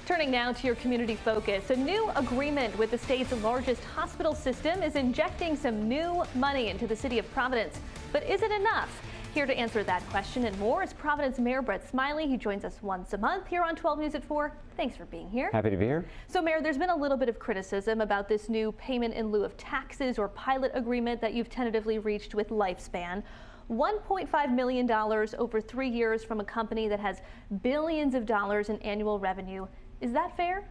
Turning now to your community focus, a new agreement with the state's largest hospital system is injecting some new money into the city of Providence. But is it enough? Here to answer that question and more is Providence Mayor Brett Smiley. He joins us once a month here on 12 News at 4. Thanks for being here. Happy to be here. So, Mayor, there's been a little bit of criticism about this new payment in lieu of taxes or pilot agreement that you've tentatively reached with Lifespan. $1.5 million over 3 years from a company that has billions of dollars in annual revenue. Is that fair?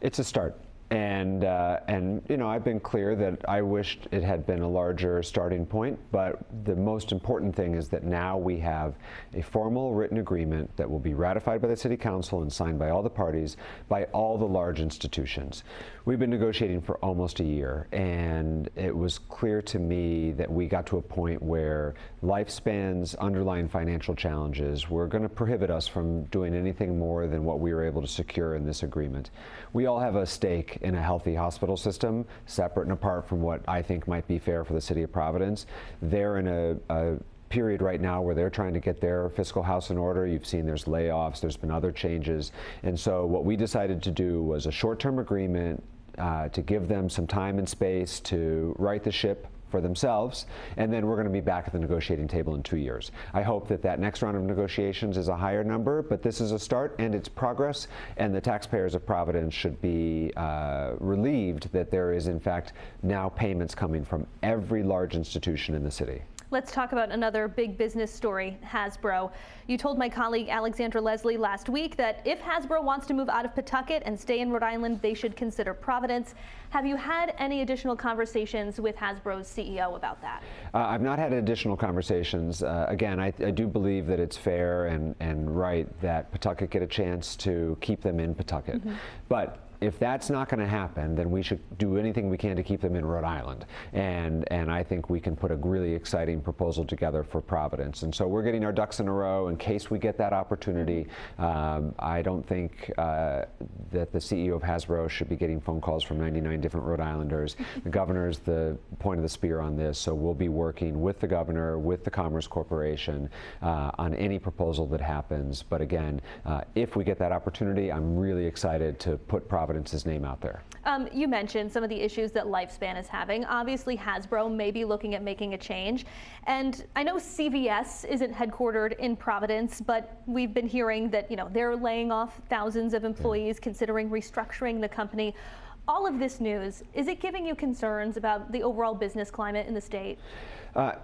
It's a start. And you know, I've been clear that I wished it had been a larger starting point, but the most important thing is that now we have a formal written agreement that will be ratified by the City Council and signed by all the parties, by all the large institutions. We've been negotiating for almost a year, and it was clear to me that we got to a point where Lifespan's underlying financial challenges were going to prohibit us from doing anything more than what we were able to secure in this agreement. We all have a stake in a healthy hospital system, separate and apart from what I think might be fair for the city of Providence. They're in a period right now where they're trying to get their fiscal house in order. You've seen there's layoffs, there's been other changes. And so what we decided to do was a short-term agreement to give them some time and space to right the ship for themselves, and then we're going to be back at the negotiating table in 2 years. I hope that that next round of negotiations is a higher number, but this is a start and it's progress, and the taxpayers of Providence should be relieved that there is in fact now payments coming from every large institution in the city. Let's talk about another big business story, Hasbro. You told my colleague Alexandra Leslie last week that if Hasbro wants to move out of Pawtucket and stay in Rhode Island, they should consider Providence. Have you had any additional conversations with Hasbro's CEO about that? I've not had additional conversations. Again, I do believe that it's fair and right that Pawtucket get a chance to keep them in Pawtucket. But if that's not going to happen, then we should do anything we can to keep them in Rhode Island. And I think we can put a really exciting proposal together for Providence. And so we're getting our ducks in a row in case we get that opportunity. I don't think that the CEO of Hasbro should be getting phone calls from 99 different Rhode Islanders. The governor's the point of the spear on this, so we'll be working with the governor, with the Commerce Corporation on any proposal that happens. But again, if we get that opportunity, I'm really excited to put Providence's name out there. You mentioned some of the issues that Lifespan is having. Obviously, Hasbro may be looking at making a change. And I know CVS isn't headquartered in Providence, but we've been hearing that, you know, they're laying off thousands of employees, considering restructuring the company. All of this news, is it giving you concerns about the overall business climate in the state?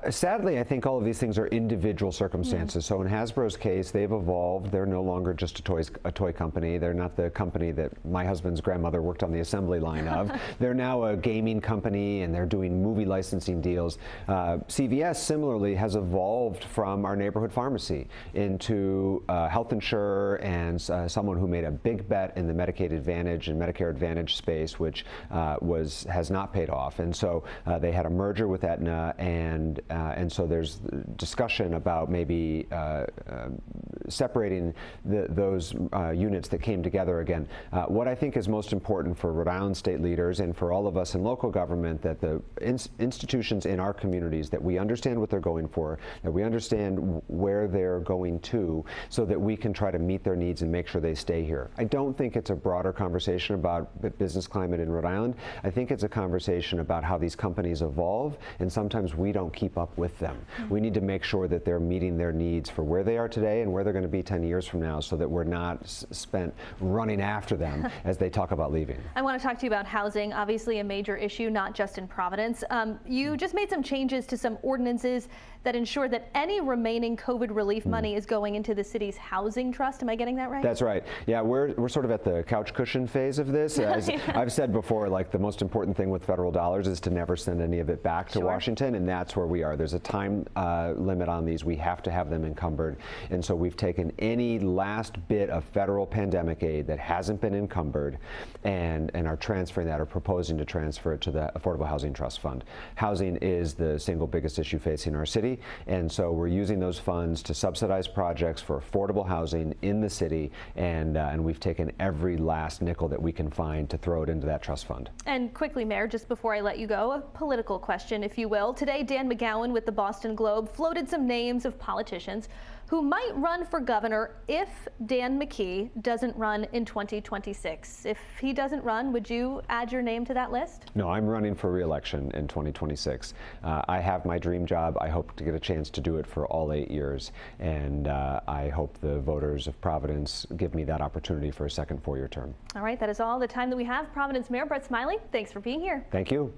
Sadly, I think all of these things are individual circumstances. So in Hasbro's case, they've evolved. They're no longer just a toy company. They're not the company that my husband's grandmother worked on the assembly line of. They're now a gaming company, and they're doing movie licensing deals. CVS similarly has evolved from our neighborhood pharmacy into a health insurer and someone who made a big bet in the Medicaid Advantage and Medicare Advantage space, which has not paid off. And so they had a merger with Aetna, and so there's discussion about maybe separating those units that came together again. What I think is most important for Rhode Island state leaders and for all of us in local government, that the institutions in our communities, that we understand what they're going for, that we understand where they're going to, so that we can try to meet their needs and make sure they stay here. I don't think it's a broader conversation about the business climate in Rhode Island. I think it's a conversation about how these companies evolve, and sometimes we don't keep up with them. We need to make sure that they're meeting their needs for where they are today and where they're going to be 10 years from now, so that we're not spent running after them as they talk about leaving. I want to talk to you about housing, obviously a major issue, not just in Providence. You just made some changes to some ordinances that ensure that any remaining COVID relief money is going into the city's housing trust. Am I getting that right? That's right. Yeah, we're sort of at the couch cushion phase of this. As I've said before, like, the most important thing with federal dollars is to never send any of it back to Washington, and that's where we are. There's a time limit on these. We have to have them encumbered, and so we've taken any last bit of federal pandemic aid that hasn't been encumbered and are transferring that, or proposing to transfer it to the Affordable Housing Trust Fund. Housing is the single biggest issue facing our city, and so we're using those funds to subsidize projects for affordable housing in the city, and we've taken every last nickel that we can find to throw it into that trust fund. And quickly, Mayor, just before I let you go, a political question, if you will. Today, Dan McGowan with the Boston Globe floated some names of politicians who might run for governor if Dan McKee doesn't run in 2026. If he doesn't run, would you add your name to that list? No, I'm running for re-election in 2026. I have my dream job. I hope to get a chance to do it for all 8 years, and I hope the voters of Providence give me that opportunity for a second 4-year term. All right, that is all the time that we have. Providence Mayor Brett Smiley, thanks for being here. Thank you.